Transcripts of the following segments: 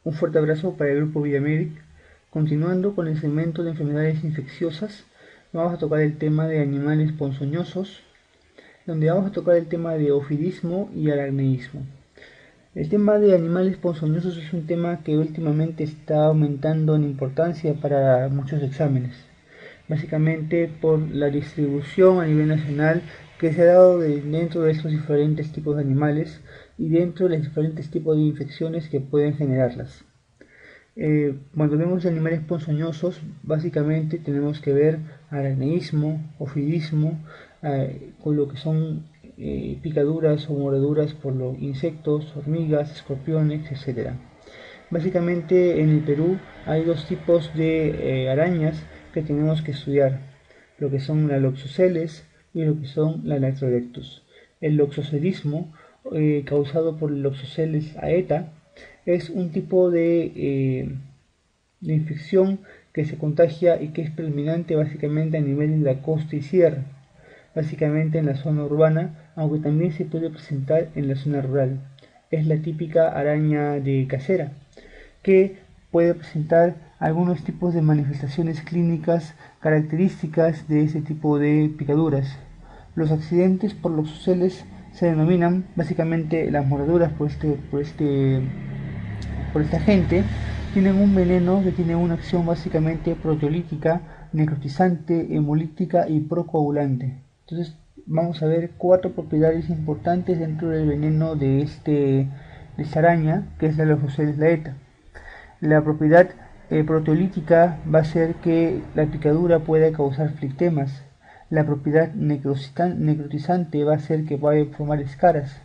Un fuerte abrazo para el grupo Villamedic. Continuando con el segmento de enfermedades infecciosas, vamos a tocar el tema de animales ponzoñosos, donde vamos a tocar el tema de ofidismo y aracneísmo. El tema de animales ponzoñosos es un tema que últimamente está aumentando en importancia para muchos exámenes, básicamente por la distribución a nivel nacional que se ha dado dentro de estos diferentes tipos de animales y dentro de los diferentes tipos de infecciones que pueden generarlas. Cuando vemos animales ponzoñosos, básicamente tenemos que ver aracneísmo, ofidismo, con lo que son picaduras o mordeduras por los insectos, hormigas, escorpiones, etc. Básicamente en el Perú hay dos tipos de arañas que tenemos que estudiar, lo que son la Loxoceles y lo que son la Lactobacillus. El loxocelismo, causado por el Loxoceles aeta, es un tipo de infección que se contagia y que es predominante básicamente a nivel de la costa y sierra, básicamente en la zona urbana, aunque también se puede presentar en la zona rural. Es la típica araña de casera, que puede presentar algunos tipos de manifestaciones clínicas características de ese tipo de picaduras. Los accidentes por loxoceles se denominan básicamente las mordeduras por este agente. Tienen un veneno que tiene una acción básicamente proteolítica, necrotizante, hemolítica y procoagulante. Entonces vamos a ver 4 propiedades importantes dentro del veneno de esta araña, que es la Loxoceles laeta. La propiedad proteolítica va a ser que la picadura pueda causar flictemas. La propiedad necrotizante va a ser que vaya a formar escaras.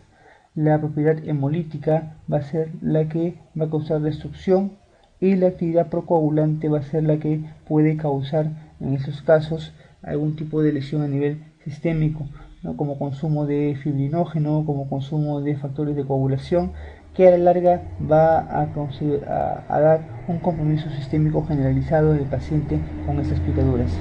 La propiedad hemolítica va a ser la que va a causar destrucción, y la actividad procoagulante va a ser la que puede causar en esos casos algún tipo de lesión a nivel sistémico, ¿no? Como consumo de fibrinógeno, como consumo de factores de coagulación, que a la larga va a dar un compromiso sistémico generalizado del paciente con estas picaduras.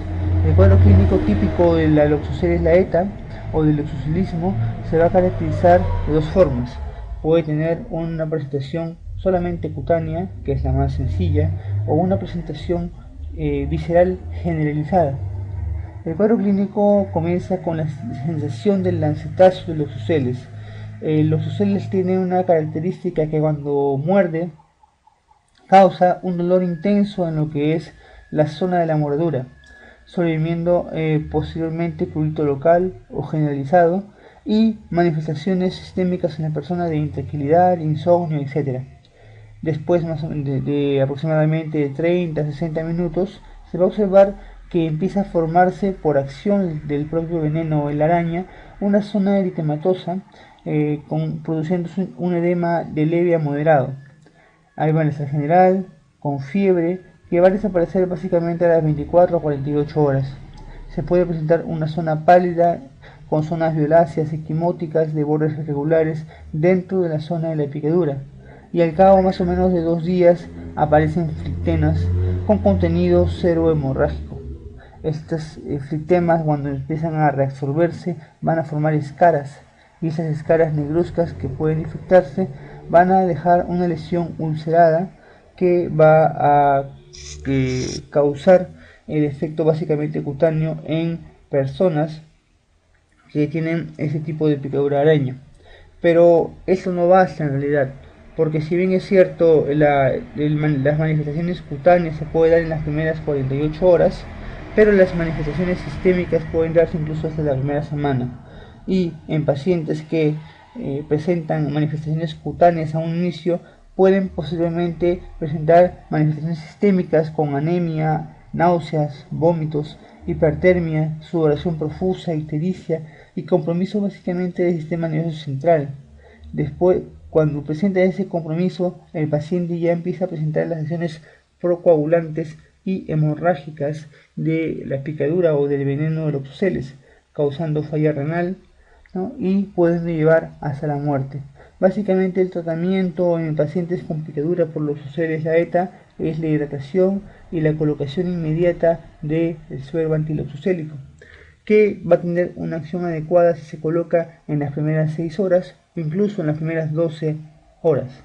El cuadro clínico típico de la Loxoceles laeta o del loxocelismo se va a caracterizar de dos formas. Puede tener una presentación solamente cutánea, que es la más sencilla, o una presentación visceral generalizada. El cuadro clínico comienza con la sensación del lancetazo de los loxoceles. Los loxoceles tienen una característica que cuando muerde causa un dolor intenso en lo que es la zona de la mordedura, sobreviviendo posteriormente prurito local o generalizado y manifestaciones sistémicas en la persona de intranquilidad, insomnio, etc. Después de aproximadamente 30 a 60 minutos se va a observar que empieza a formarse por acción del propio veneno de la araña una zona eritematosa, produciéndose un edema de leve a moderado. Hay malestar general, con fiebre, que va a desaparecer básicamente a las 24 a 48 horas. Se puede presentar una zona pálida con zonas violáceas equimóticas de bordes irregulares dentro de la zona de la picadura, y al cabo más o menos de 2 días aparecen flictemas con contenido cero hemorrágico. Estas flictemas, cuando empiezan a reabsorberse, van a formar escaras, y esas escaras negruzcas que pueden infectarse van a dejar una lesión ulcerada que va a causar el efecto básicamente cutáneo en personas que tienen ese tipo de picadura de araña. Pero eso no basta en realidad, porque si bien es cierto las manifestaciones cutáneas se pueden dar en las primeras 48 horas, pero las manifestaciones sistémicas pueden darse incluso hasta la primera semana. Y en pacientes que presentan manifestaciones cutáneas a un inicio, pueden posiblemente presentar manifestaciones sistémicas con anemia, náuseas, vómitos, hipertermia, sudoración profusa, ictericia y compromiso básicamente del sistema nervioso central. Después, cuando presenta ese compromiso, el paciente ya empieza a presentar las lesiones procoagulantes y hemorrágicas de la picadura o del veneno de loxoceles, causando falla renal, ¿no? Y pueden llevar hasta la muerte. Básicamente el tratamiento en pacientes con picadura por loxoceles laeta es la hidratación y la colocación inmediata del suero antiloxocélico, que va a tener una acción adecuada si se coloca en las primeras 6 horas o incluso en las primeras 12 horas.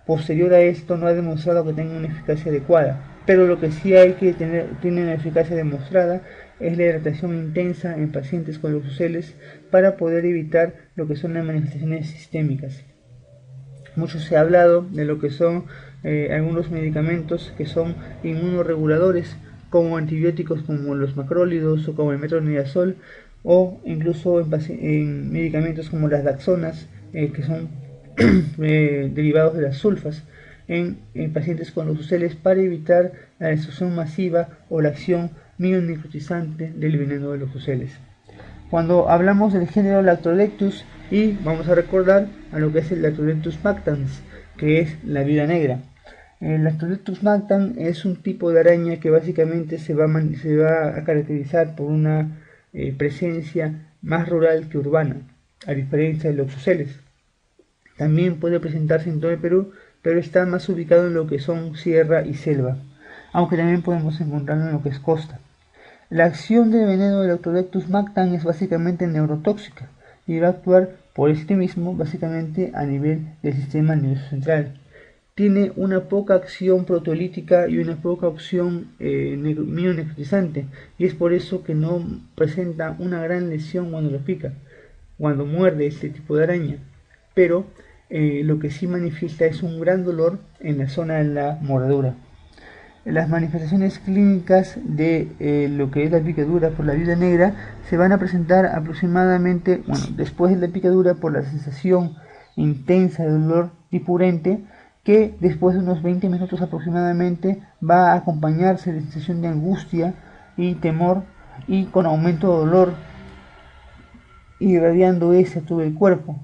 posterior a esto no ha demostrado que tenga una eficacia adecuada, pero lo que sí hay que tiene una eficacia demostrada es la hidratación intensa en pacientes con leucoceles para poder evitar lo que son las manifestaciones sistémicas. Mucho se ha hablado de lo que son algunos medicamentos que son inmunoreguladores, como antibióticos como los macrólidos o como el metronidazol, o incluso en medicamentos como las daxonas, que son derivados de las sulfas, en pacientes con leucoceles para evitar la destrucción masiva o la acción mionecrotizante del veneno de leucoceles. Cuando hablamos del género Lactolectus, y vamos a recordar a lo que es el Lactolectus mactans, que es la viuda negra. El Lactolectus mactans es un tipo de araña que básicamente se va a caracterizar por una presencia más rural que urbana, a diferencia de los leucoceles. También puede presentarse en todo el Perú, pero está más ubicado en lo que son sierra y selva, aunque también podemos encontrarlo en lo que es costa. La acción del veneno del Lactolectus mactans es básicamente neurotóxica y va a actuar por este mismo básicamente a nivel del sistema nervioso central. Tiene una poca acción proteolítica y una poca acción mionecrotizante, y es por eso que no presenta una gran lesión cuando lo pica, cuando muerde este tipo de araña, pero lo que sí manifiesta es un gran dolor en la zona de la mordedura. Las manifestaciones clínicas de lo que es la picadura por la viuda negra se van a presentar aproximadamente, después de la picadura, por la sensación intensa de dolor dipurente, que después de unos 20 minutos aproximadamente va a acompañarse de sensación de angustia y temor, y con aumento de dolor, irradiando ese a todo el cuerpo,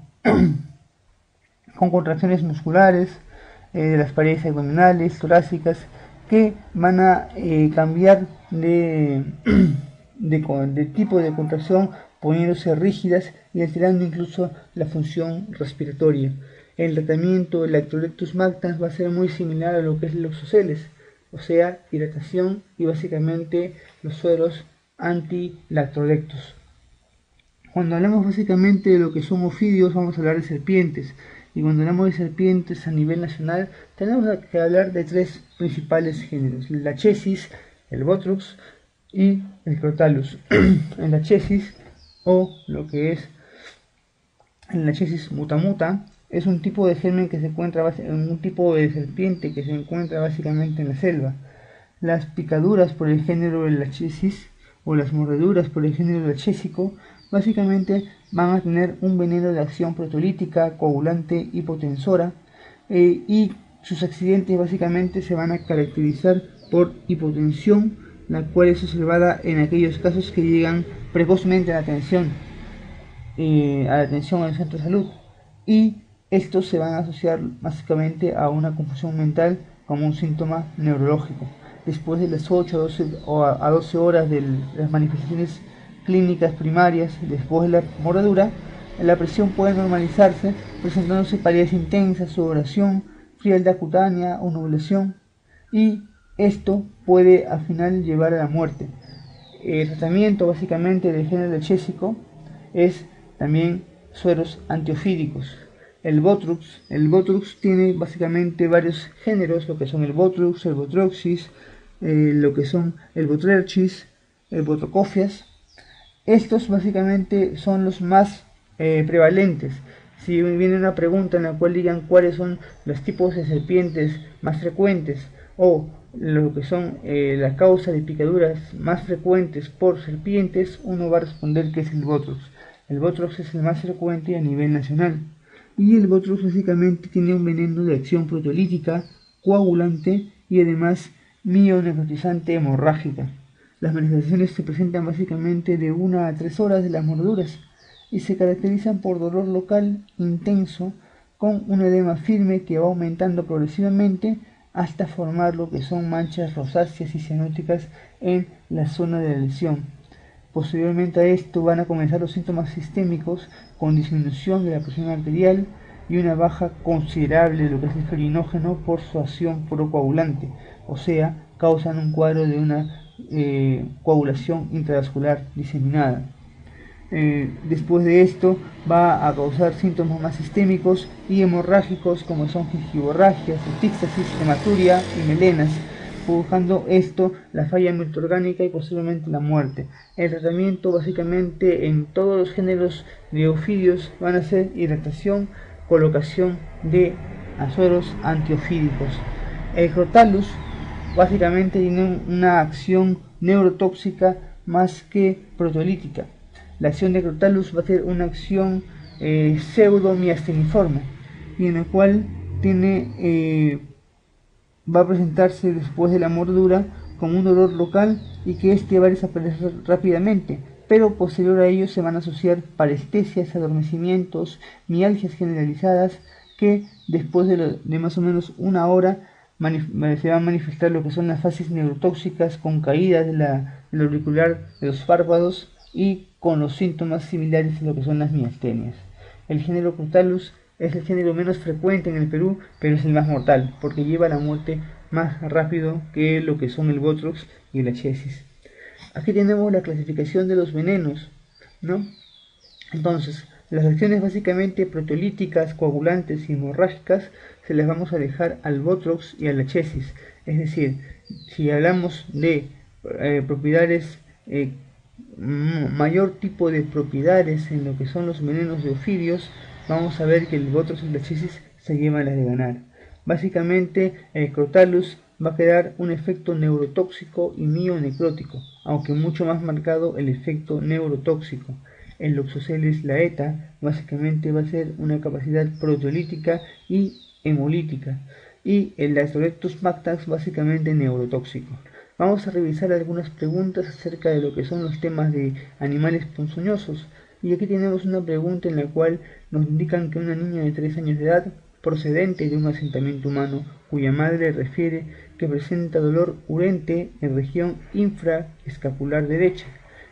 con contracciones musculares de las paredes abdominales, torácicas, que van a cambiar de tipo de contracción, poniéndose rígidas y alterando incluso la función respiratoria. El tratamiento del Lactolectus mactans va a ser muy similar a lo que es los leucoceles, o sea, hidratación y básicamente los sueros anti-lactolectus. Cuando hablamos básicamente de lo que son ofidios, vamos a hablar de serpientes. Y cuando hablamos de serpientes a nivel nacional, tenemos que hablar de tres principales géneros: la Lachesis, el Botrux y el Crotalus. En la Lachesis, o lo que es el Lachesis mutamuta, es un tipo de germen que se encuentra en un tipo de serpiente que se encuentra básicamente en la selva. Las picaduras por el género del Lachesis o las mordeduras por el género lachésico básicamente van a tener un veneno de acción proteolítica, coagulante, hipotensora, y sus accidentes básicamente se van a caracterizar por hipotensión, la cual es observada en aquellos casos que llegan precozmente a la atención al centro de salud, y estos se van a asociar básicamente a una confusión mental como un síntoma neurológico. Después de las 8 a 12 horas de las manifestaciones clínicas primarias, después de la mordedura, la presión puede normalizarse, presentándose palidez intensa, sudoración, frialdad cutánea o nublación, y esto puede al final llevar a la muerte. El tratamiento básicamente del género lachésico es también sueros antiofídicos. El Botrux tiene básicamente varios géneros, lo que son el Botrux, el Botroxis, lo que son el Botrerchis, el Botrocofias. Estos básicamente son los más prevalentes. Si viene una pregunta en la cual digan cuáles son los tipos de serpientes más frecuentes, o lo que son la causa de picaduras más frecuentes por serpientes, uno va a responder que es el Botrux. El Botrux es el más frecuente a nivel nacional, y el Botrux básicamente tiene un veneno de acción proteolítica, coagulante y además mionecrotizante hemorrágica. Las manifestaciones se presentan básicamente de 1 a 3 horas de las mordeduras y se caracterizan por dolor local intenso con un edema firme que va aumentando progresivamente hasta formar lo que son manchas rosáceas y cianóticas en la zona de la lesión. Posteriormente a esto van a comenzar los síntomas sistémicos con disminución de la presión arterial y una baja considerable de lo que es el ferinógeno por su acción procoagulante, o sea, causan un cuadro de una coagulación intravascular diseminada. Después de esto va a causar síntomas más sistémicos y hemorrágicos como son gingivorragias, epistaxis, hematuria y melenas, provocando esto la falla multiorgánica y posiblemente la muerte. El tratamiento básicamente en todos los géneros de ofidios van a ser hidratación, colocación de sueros antiofídicos. El Crotalus básicamente tiene una acción neurotóxica más que proteolítica. La acción de Crotalus va a ser una acción pseudo-miasteniforme y en la cual va a presentarse después de la mordedura como un dolor local y que este va a desaparecer rápidamente, pero posterior a ello se van a asociar parestesias, adormecimientos, mialgias generalizadas que después de más o menos una hora se va a manifestar lo que son las fases neurotóxicas con caídas del auricular de los párpados y con los síntomas similares a lo que son las miastenias. El género Crotalus es el género menos frecuente en el Perú, pero es el más mortal, porque lleva a la muerte más rápido que lo que son el Botrox y el Achesis. Aquí tenemos la clasificación de los venenos, ¿no? Entonces, las acciones básicamente proteolíticas, coagulantes y hemorrágicas se las vamos a dejar al Botrox y al Achesis. Es decir, si hablamos de propiedades, mayor tipo de propiedades en lo que son los venenos de ofidios, vamos a ver que el Botrox y el Achesis se llevan las de ganar. Básicamente, el Crotalus va a quedar un efecto neurotóxico y mionecrótico, aunque mucho más marcado el efecto neurotóxico. El Loxoceles laeta básicamente va a ser una capacidad proteolítica y hemolítica, y el Lactobacillus mactax básicamente neurotóxico. Vamos a revisar algunas preguntas acerca de lo que son los temas de animales ponzoñosos, y aquí tenemos una pregunta en la cual nos indican que una niña de 3 años de edad, procedente de un asentamiento humano, cuya madre refiere que presenta dolor urente en región infraescapular derecha,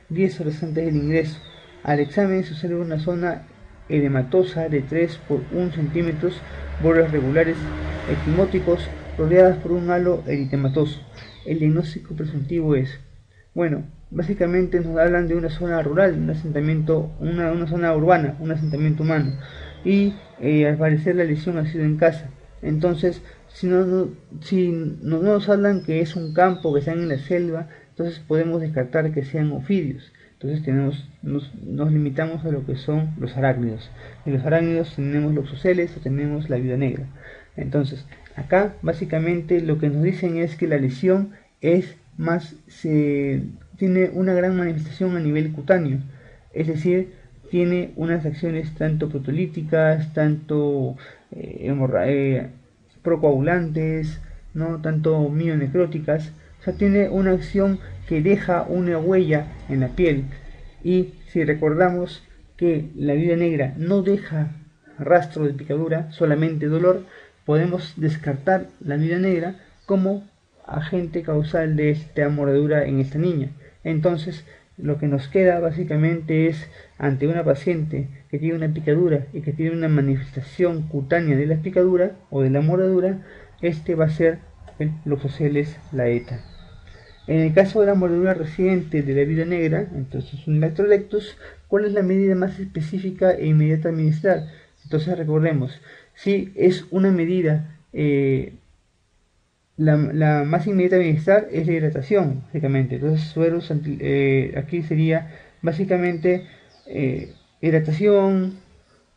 10 horas antes del ingreso. Al examen se observa una zona edematosa de 3 por 1 centímetros, bordes regulares equimóticos rodeadas por un halo eritematoso. El diagnóstico presuntivo es, bueno, básicamente nos hablan de una zona rural, un asentamiento, una zona urbana, un asentamiento humano, y al parecer la lesión ha sido en casa. Entonces, si no nos hablan que es un campo, que están en la selva, entonces podemos descartar que sean ofidios. Entonces nos limitamos a lo que son los arácnidos. En los arácnidos tenemos los oceles o tenemos la viuda negra. Entonces, acá básicamente lo que nos dicen es que la lesión tiene una gran manifestación a nivel cutáneo, es decir, tiene unas acciones tanto proteolíticas, tanto procoagulantes, ¿no? Tanto mionecróticas. O sea, tiene una acción que deja una huella en la piel. Y si recordamos que la viuda negra no deja rastro de picadura, solamente dolor, podemos descartar la viuda negra como agente causal de esta mordedura en esta niña. Entonces, lo que nos queda básicamente es, ante una paciente que tiene una picadura y que tiene una manifestación cutánea de la picadura o de la mordedura, este va a ser el Loxoceles laeta. En el caso de la mordedura reciente de la viuda negra, entonces un Lactobacillus, ¿cuál es la medida más específica e inmediata a administrar? Entonces recordemos, si es una medida, la más inmediata a administrar es la hidratación, básicamente. Entonces sueros aquí sería básicamente hidratación,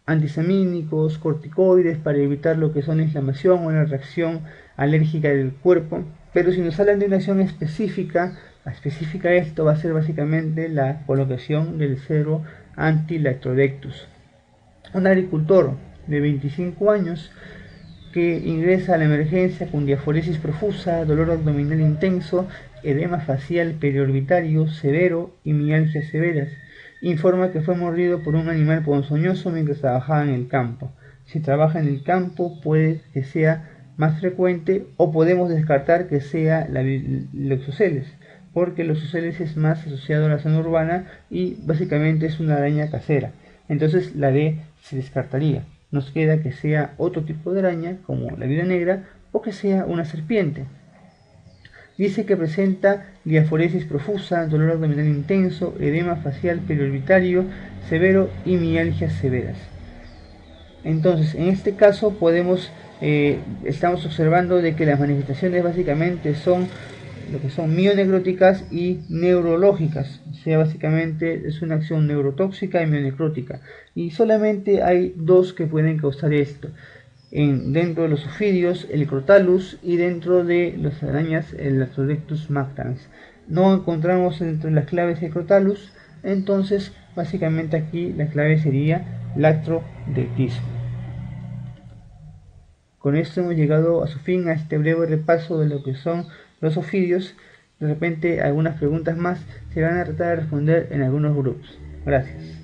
antihistamínicos, corticoides para evitar lo que son la inflamación o la reacción alérgica del cuerpo. Pero si nos hablan de una acción específica a esto va a ser básicamente la colocación del cero anti-Lactobacillus. Un agricultor de 25 años que ingresa a la emergencia con diaforesis profusa, dolor abdominal intenso, edema facial periorbitario severo y mialgias severas. Informa que fue mordido por un animal ponzoñoso mientras trabajaba en el campo. Si trabaja en el campo puede que sea más frecuente o podemos descartar que sea la Loxoceles, porque Loxoceles es más asociado a la zona urbana y básicamente es una araña casera. Entonces la D se descartaría. Nos queda que sea otro tipo de araña como la viuda negra o que sea una serpiente. Dice que presenta diaforesis profusa, dolor abdominal intenso, edema facial periorbitario severo y mialgias severas. Entonces, en este caso estamos observando de que las manifestaciones básicamente son lo que son mionecróticas y neurológicas, o sea, básicamente es una acción neurotóxica y mionecrótica, y solamente hay dos que pueden causar esto, dentro de los ofidios, el crotalus, y dentro de las arañas, el Lactodectus mactans. No encontramos dentro de las claves el crotalus, entonces básicamente aquí la clave sería lactodectismo. Con esto hemos llegado a su fin a este breve repaso de lo que son los ofidios. De repente algunas preguntas más se van a tratar de responder en algunos grupos. Gracias.